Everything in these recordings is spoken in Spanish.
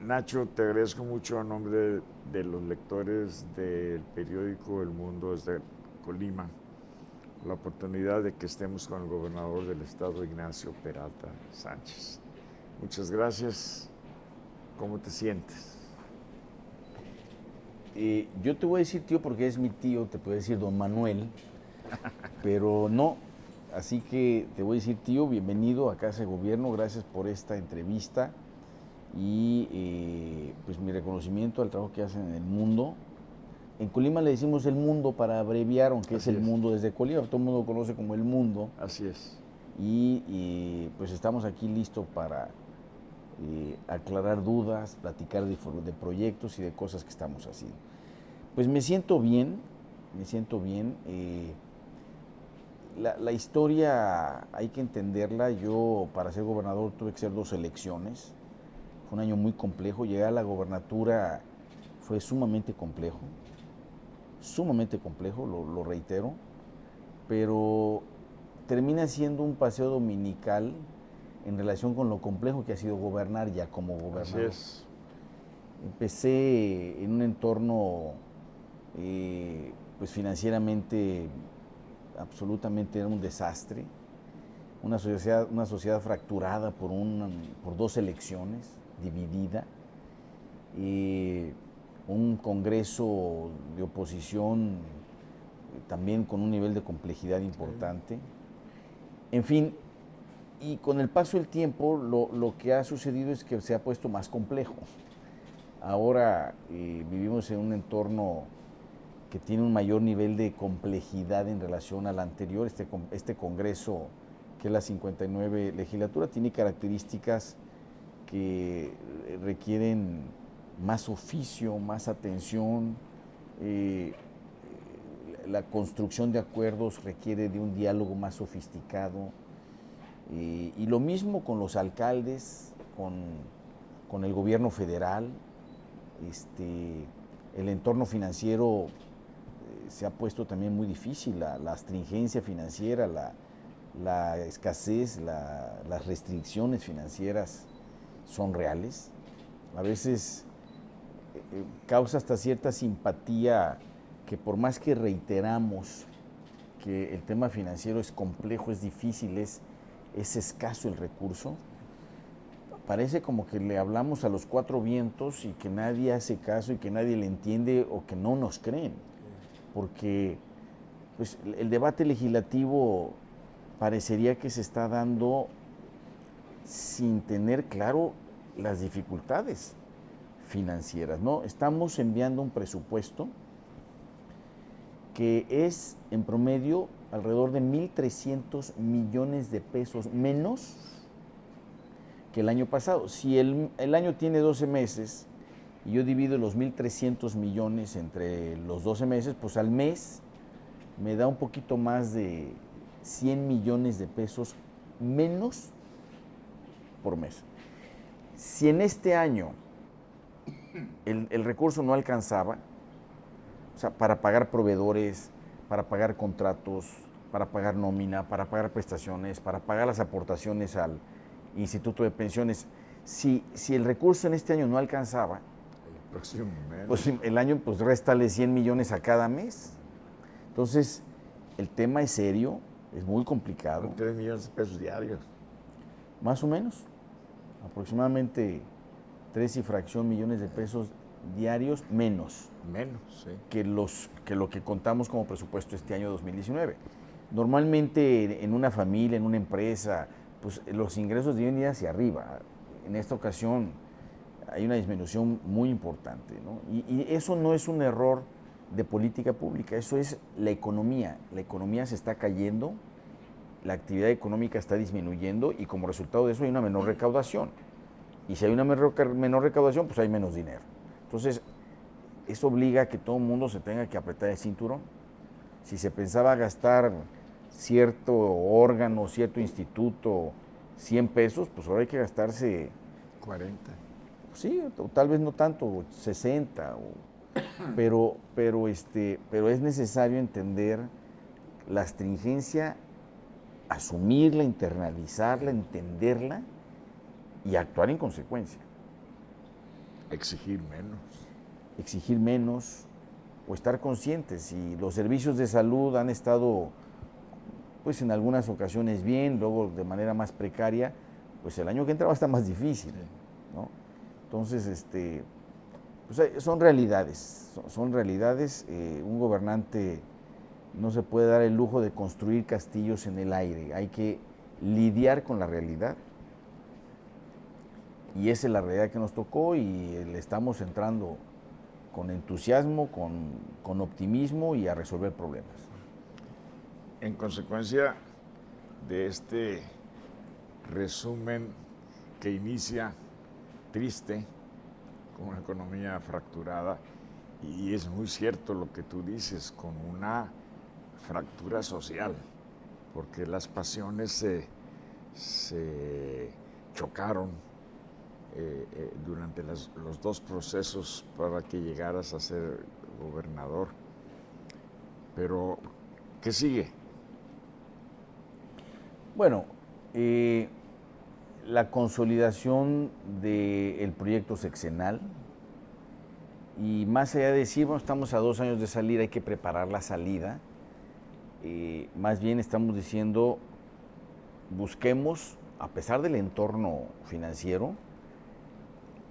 Nacho, te agradezco mucho a nombre de los lectores del periódico El Mundo desde Colima la oportunidad de que estemos con el gobernador del estado, Ignacio Peralta Sánchez. Muchas gracias. ¿Cómo te sientes? Yo te voy a decir tío porque es mi tío, te puedo decir don Manuel, pero no. Así que te voy a decir tío, bienvenido a Casa de Gobierno, gracias por esta entrevista y pues mi reconocimiento al trabajo que hacen en el mundo. En Colima le decimos el mundo para abreviar, aunque es Así el es. mundo desde Colima, todo el mundo lo conoce como el mundo. Así es. Y pues estamos aquí listos para aclarar dudas, platicar de proyectos y de cosas que estamos haciendo. Pues me siento bien, me siento bien. La historia hay que entenderla. Yo para ser gobernador tuve que hacer 2 elecciones. Fue un año muy complejo. Llegar a la gobernatura fue sumamente complejo, lo reitero, pero termina siendo un paseo dominical en relación con lo complejo que ha sido gobernar ya como gobernador. Así es. Empecé en un entorno pues financieramente absolutamente era un desastre, una sociedad fracturada por 2 elecciones, dividida, un congreso de oposición también con un nivel de complejidad importante. En fin, y con el paso del tiempo lo que ha sucedido es que se ha puesto más complejo. Ahora vivimos en un entorno que tiene un mayor nivel de complejidad en relación al anterior. Este Congreso, que es la 59 legislatura, tiene características que requieren más oficio, más atención. La construcción de acuerdos requiere de un diálogo más sofisticado. Y lo mismo con los alcaldes, con el gobierno federal. El entorno financiero se ha puesto también muy difícil, la astringencia financiera, la escasez, las restricciones financieras son reales. A veces causa hasta cierta simpatía que por más que reiteramos que el tema financiero es complejo, es difícil, es escaso el recurso, parece como que le hablamos a los 4 vientos y que nadie hace caso y que nadie le entiende o que no nos creen. Porque pues, el debate legislativo parecería que se está dando sin tener claro las dificultades financieras, ¿no? Estamos enviando un presupuesto que es en promedio alrededor de 1,300 millones de pesos menos que el año pasado. Si el año tiene 12 meses y yo divido los 1,300 millones entre los 12 meses, pues al mes me da un poquito más de 100 millones de pesos menos por mes. Si en este año el recurso no alcanzaba, o sea, para pagar proveedores, para pagar contratos, para pagar nómina, para pagar prestaciones, para pagar las aportaciones al Instituto de Pensiones, si el recurso en este año no alcanzaba, pues el año pues réstale 100 millones a cada mes. Entonces, el tema es serio, es muy complicado. 3 millones de pesos diarios. Más o menos, aproximadamente 3 y fracción millones de pesos diarios menos. Menos, sí. Que lo que contamos como presupuesto este año 2019. Normalmente en una familia, en una empresa, pues los ingresos deben ir hacia arriba. En esta ocasión hay una disminución muy importante, ¿no? Y eso no es un error de política pública, eso es la economía. La economía se está cayendo, la actividad económica está disminuyendo y como resultado de eso hay una menor recaudación. Y si hay una menor recaudación, pues hay menos dinero. Entonces, eso obliga a que todo el mundo se tenga que apretar el cinturón. Si se pensaba gastar cierto órgano, cierto instituto, 100 pesos, pues ahora hay que gastarse 40. Sí, o tal vez no tanto, 60, pero es necesario entender la astringencia, asumirla, internalizarla, entenderla y actuar en consecuencia. Exigir menos. O estar conscientes. Y los servicios de salud han estado, pues en algunas ocasiones bien, luego de manera más precaria, pues el año que entra va a estar más difícil, ¿no? Entonces, pues son realidades, un gobernante no se puede dar el lujo de construir castillos en el aire, hay que lidiar con la realidad, y esa es la realidad que nos tocó, y le estamos entrando con entusiasmo, con optimismo y a resolver problemas. En consecuencia de este resumen que inicia triste, con una economía fracturada, y es muy cierto lo que tú dices, con una fractura social, porque las pasiones se chocaron durante los dos procesos para que llegaras a ser gobernador. Pero, ¿qué sigue? Bueno, la consolidación del proyecto sexenal, y más allá de decir, bueno, estamos a 2 años de salir, hay que preparar la salida, más bien estamos diciendo, busquemos, a pesar del entorno financiero,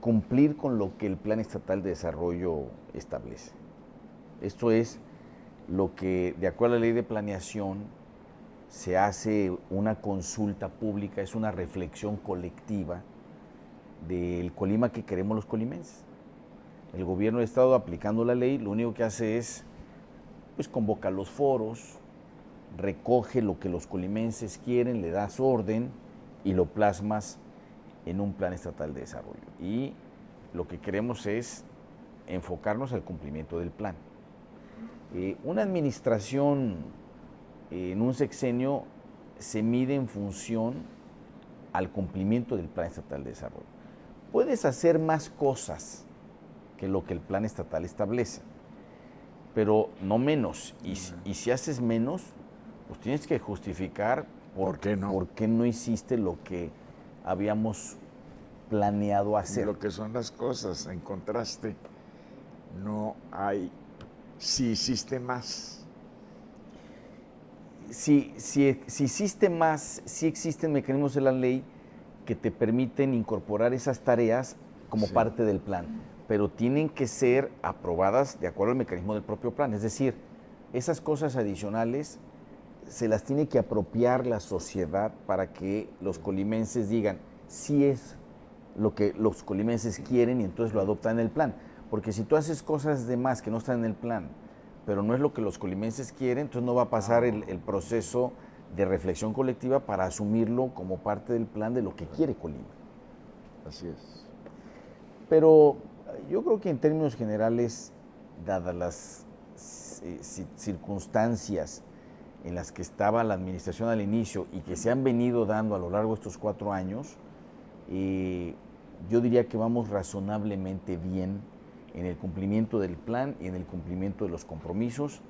cumplir con lo que el Plan Estatal de Desarrollo establece. Esto es lo que, de acuerdo a la Ley de Planeación, se hace una consulta pública, es una reflexión colectiva del Colima que queremos los colimenses. El gobierno del estado, aplicando la ley, lo único que hace es, pues, convoca los foros, recoge lo que los colimenses quieren, le das orden y lo plasmas en un plan estatal de desarrollo. Y lo que queremos es enfocarnos al cumplimiento del plan. Una administración en un sexenio se mide en función al cumplimiento del plan estatal de desarrollo. Puedes hacer más cosas que lo que el plan estatal establece, pero no menos. Y si haces menos, pues tienes que justificar por qué no hiciste lo que habíamos planeado hacer. Lo que son las cosas, en contraste, no hay, si hiciste más. Si hiciste más, sí existen mecanismos de la ley que te permiten incorporar esas tareas como parte del plan, pero tienen que ser aprobadas de acuerdo al mecanismo del propio plan. Es decir, esas cosas adicionales se las tiene que apropiar la sociedad para que los colimenses digan, sí es lo que los colimenses quieren, y entonces lo adoptan en el plan. Porque si tú haces cosas de más que no están en el plan, pero no es lo que los colimenses quieren, entonces no va a pasar el proceso de reflexión colectiva para asumirlo como parte del plan de lo que quiere Colima. Así es. Pero yo creo que en términos generales, dadas las circunstancias en las que estaba la administración al inicio y que se han venido dando a lo largo de estos 4 años, yo diría que vamos razonablemente bien en el cumplimiento del plan y en el cumplimiento de los compromisos.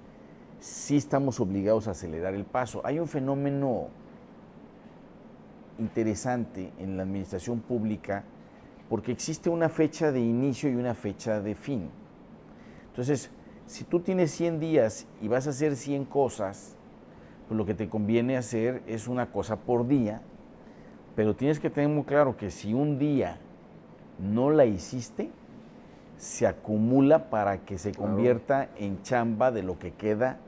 Sí estamos obligados a acelerar el paso. Hay un fenómeno interesante en la administración pública porque existe una fecha de inicio y una fecha de fin. Entonces, si tú tienes 100 días y vas a hacer 100 cosas, pues lo que te conviene hacer es una cosa por día, pero tienes que tener muy claro que si un día no la hiciste, se acumula para que se convierta en chamba de lo que queda,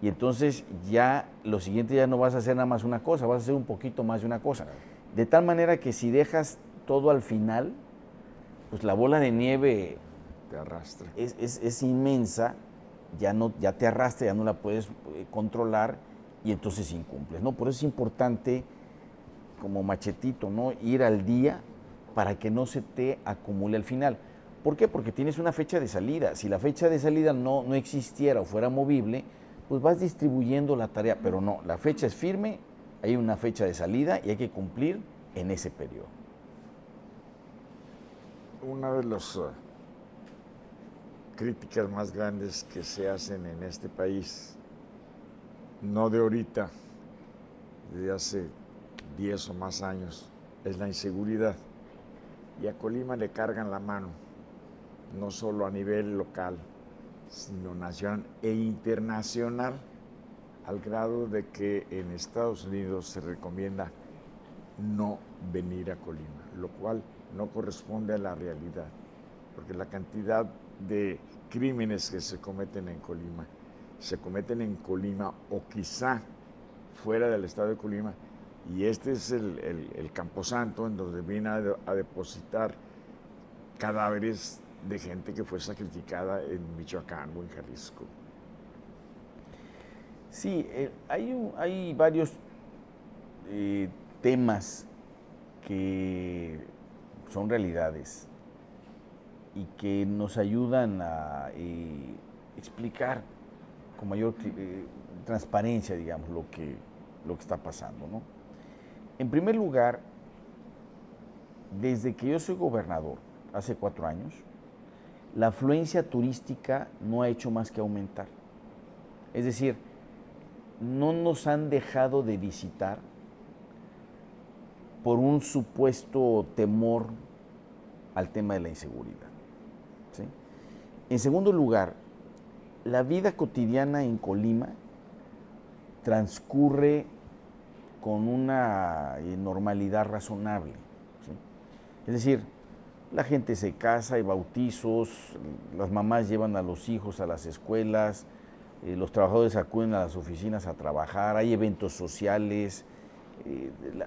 y entonces ya lo siguiente ya no vas a hacer nada más una cosa, vas a hacer un poquito más de una cosa. De tal manera que si dejas todo al final, pues la bola de nieve te arrastra. Es inmensa, ya te arrastra, ya no la puedes controlar y entonces incumples, ¿no? Por eso es importante, como machetito, ¿no?, ir al día para que no se te acumule al final. ¿Por qué? Porque tienes una fecha de salida. Si la fecha de salida no existiera o fuera movible, pues vas distribuyendo la tarea, pero no, la fecha es firme, hay una fecha de salida y hay que cumplir en ese periodo. Una de las críticas más grandes que se hacen en este país, no de ahorita, de hace 10 o más años, es la inseguridad. Y a Colima le cargan la mano no solo a nivel local, sino nacional e internacional, al grado de que en Estados Unidos se recomienda no venir a Colima, lo cual no corresponde a la realidad, porque la cantidad de crímenes que se cometen en Colima o quizá fuera del estado de Colima, y este es el camposanto en donde viene a depositar cadáveres de gente que fue sacrificada en Michoacán o en Jalisco. Sí, hay varios temas que son realidades y que nos ayudan a explicar con mayor transparencia, digamos, lo que está pasando, ¿no? En primer lugar, desde que yo soy gobernador, hace 4 años, la afluencia turística no ha hecho más que aumentar. Es decir, no nos han dejado de visitar por un supuesto temor al tema de la inseguridad, ¿sí? En segundo lugar, la vida cotidiana en Colima transcurre con una normalidad razonable, ¿sí? Es decir, la gente se casa, hay bautizos, las mamás llevan a los hijos a las escuelas, los trabajadores acuden a las oficinas a trabajar, hay eventos sociales,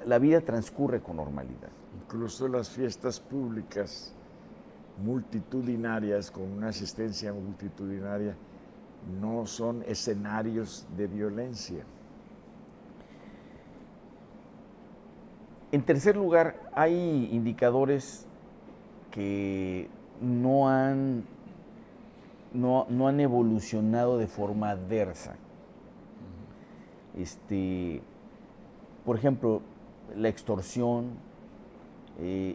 la vida transcurre con normalidad. Incluso las fiestas públicas multitudinarias, con una asistencia multitudinaria, no son escenarios de violencia. En tercer lugar, hay indicadores que no han evolucionado de forma adversa. Por ejemplo, la extorsión,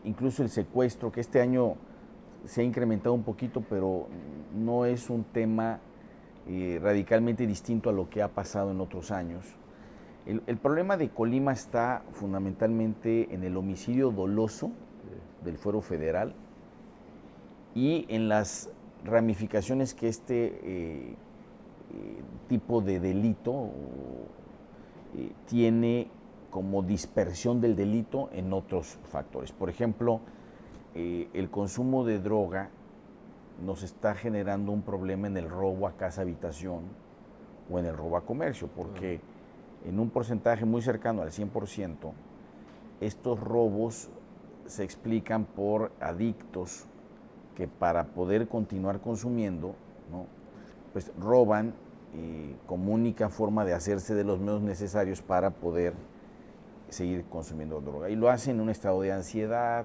incluso el secuestro, que este año se ha incrementado un poquito, pero no es un tema radicalmente distinto a lo que ha pasado en otros años. El problema de Colima está fundamentalmente en el homicidio doloso del Fuero Federal y en las ramificaciones que este tipo de delito tiene como dispersión del delito en otros factores. Por ejemplo, el consumo de droga nos está generando un problema en el robo a casa habitación o en el robo a comercio, porque en un porcentaje muy cercano al 100%, estos robos se explican por adictos que para poder continuar consumiendo, ¿no?, pues roban como única forma de hacerse de los medios necesarios para poder seguir consumiendo droga. Y lo hacen en un estado de ansiedad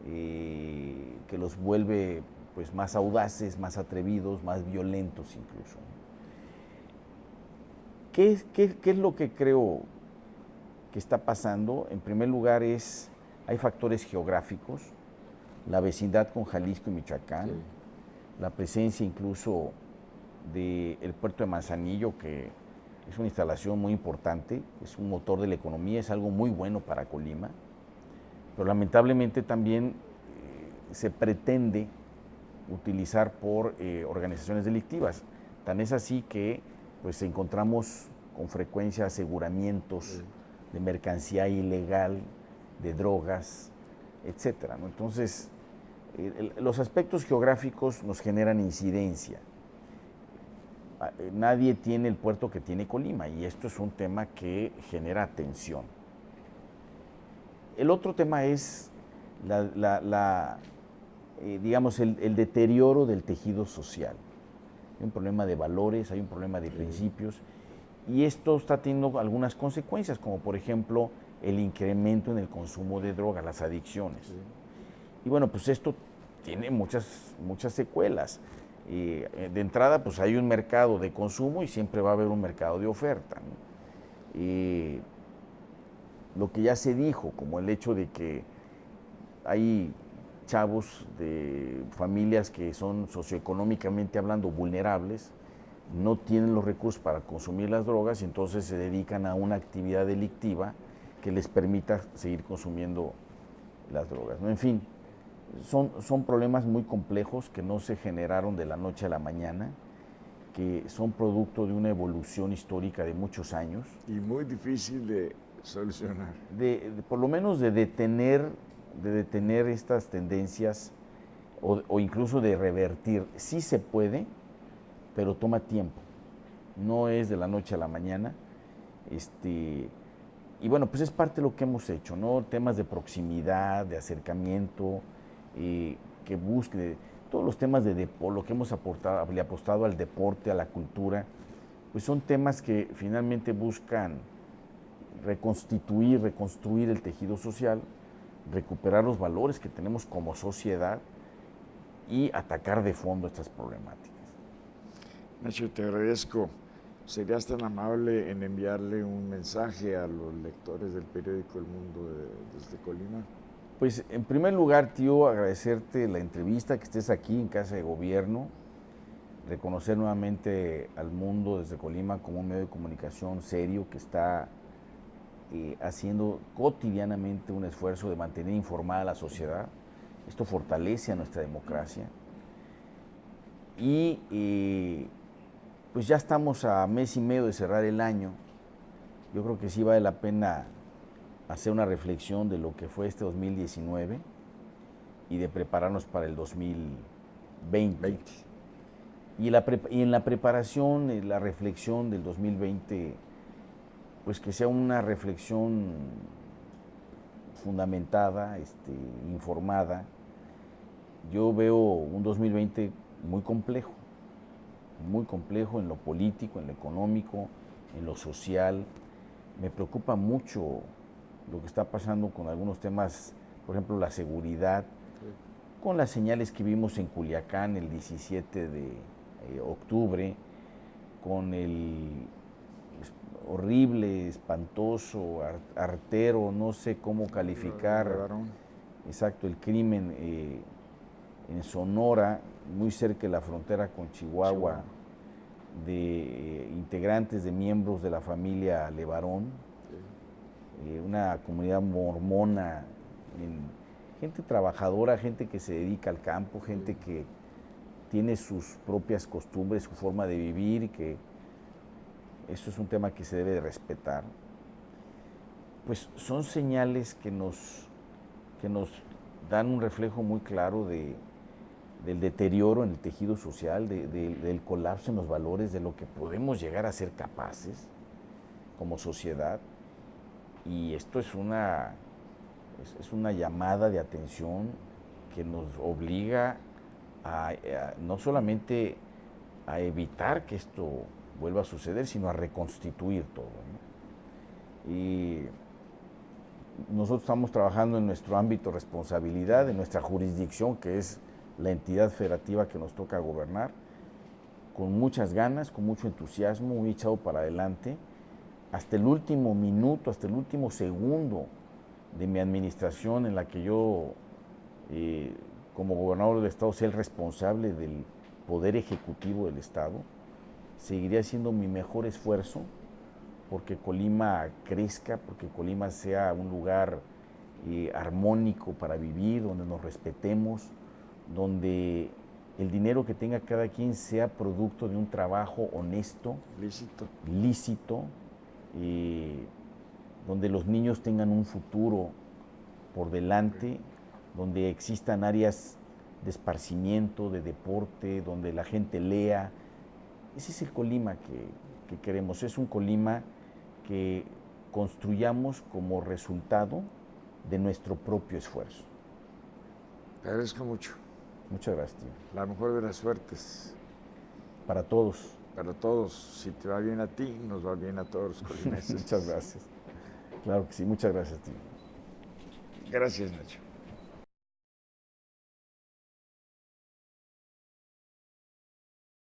que los vuelve pues más audaces, más atrevidos, más violentos incluso. ¿Qué es lo que creo que está pasando? En primer lugar hay factores geográficos, la vecindad con Jalisco y Michoacán, la presencia incluso del puerto de Manzanillo, que es una instalación muy importante, es un motor de la economía, es algo muy bueno para Colima, pero lamentablemente también se pretende utilizar por organizaciones delictivas. Tan es así que pues encontramos con frecuencia aseguramientos de mercancía ilegal, de drogas, etcétera, ¿no? Entonces, los aspectos geográficos nos generan incidencia. Nadie tiene el puerto que tiene Colima y esto es un tema que genera tensión. El otro tema es digamos, el deterioro del tejido social. Hay un problema de valores, hay un problema de principios y esto está teniendo algunas consecuencias, como por ejemplo el incremento en el consumo de drogas, las adicciones. Y bueno, pues esto tiene muchas secuelas. De entrada, pues hay un mercado de consumo y siempre va a haber un mercado de oferta, ¿no? Lo que ya se dijo, como el hecho de que hay chavos de familias que son socioeconómicamente hablando vulnerables, no tienen los recursos para consumir las drogas y entonces se dedican a una actividad delictiva que les permita seguir consumiendo las drogas, ¿no? En fin, Son problemas muy complejos que no se generaron de la noche a la mañana, que son producto de una evolución histórica de muchos años. Y muy difícil de solucionar. Por lo menos de detener estas tendencias o incluso de revertir. Sí se puede, pero toma tiempo. No es de la noche a la mañana. Y bueno, pues es parte de lo que hemos hecho, ¿no? Temas de proximidad, de acercamiento, que busque, todos los temas de lo que hemos apostado al deporte, a la cultura, pues son temas que finalmente buscan reconstruir el tejido social, recuperar los valores que tenemos como sociedad y atacar de fondo estas problemáticas. Nacho, te agradezco. ¿Serías tan amable en enviarle un mensaje a los lectores del periódico El Mundo desde Colima? Pues en primer lugar, tío, agradecerte la entrevista, que estés aquí en Casa de Gobierno, reconocer nuevamente al Mundo desde Colima como un medio de comunicación serio que está haciendo cotidianamente un esfuerzo de mantener informada a la sociedad. Esto fortalece a nuestra democracia. Y pues ya estamos a mes y medio de cerrar el año. Yo creo que sí vale la pena hacer una reflexión de lo que fue este 2019 y de prepararnos para el 2020. Y en la preparación, la reflexión del 2020, pues que sea una reflexión fundamentada, informada. Yo veo un 2020 muy complejo en lo político, en lo económico, en lo social. Me preocupa mucho lo que está pasando con algunos temas, por ejemplo, la seguridad, con las señales que vimos en Culiacán el 17 de octubre, con el horrible, espantoso, artero, no sé cómo calificar, exacto, el crimen en Sonora, muy cerca de la frontera con Chihuahua, de integrantes, de miembros de la familia Levarón, una comunidad mormona, gente trabajadora, gente que se dedica al campo, gente que tiene sus propias costumbres, su forma de vivir, y que eso es un tema que se debe de respetar. Pues son señales que nos dan un reflejo muy claro del deterioro en el tejido social, del colapso en los valores, de lo que podemos llegar a ser capaces como sociedad. Y esto es una llamada de atención que nos obliga a no solamente a evitar que esto vuelva a suceder, sino a reconstituir todo, ¿no? Y nosotros estamos trabajando en nuestro ámbito de responsabilidad, en nuestra jurisdicción, que es la entidad federativa que nos toca gobernar, con muchas ganas, con mucho entusiasmo, muy echado para adelante, hasta el último minuto, hasta el último segundo de mi administración, en la que yo, como gobernador del Estado, sea el responsable del poder ejecutivo del Estado. Seguiré haciendo mi mejor esfuerzo porque Colima crezca, porque Colima sea un lugar armónico para vivir, donde nos respetemos, donde el dinero que tenga cada quien sea producto de un trabajo honesto, lícito, donde los niños tengan un futuro por delante, donde existan áreas de esparcimiento, de deporte, donde la gente lea. Ese es el Colima que queremos, es un Colima que construyamos como resultado de nuestro propio esfuerzo. Te agradezco mucho. Muchas gracias, tío. La mejor de las suertes. Para todos. Para todos. Si te va bien a ti, nos va bien a todos los colimenses. Muchas gracias. Claro que sí, muchas gracias, tío. Gracias, Nacho.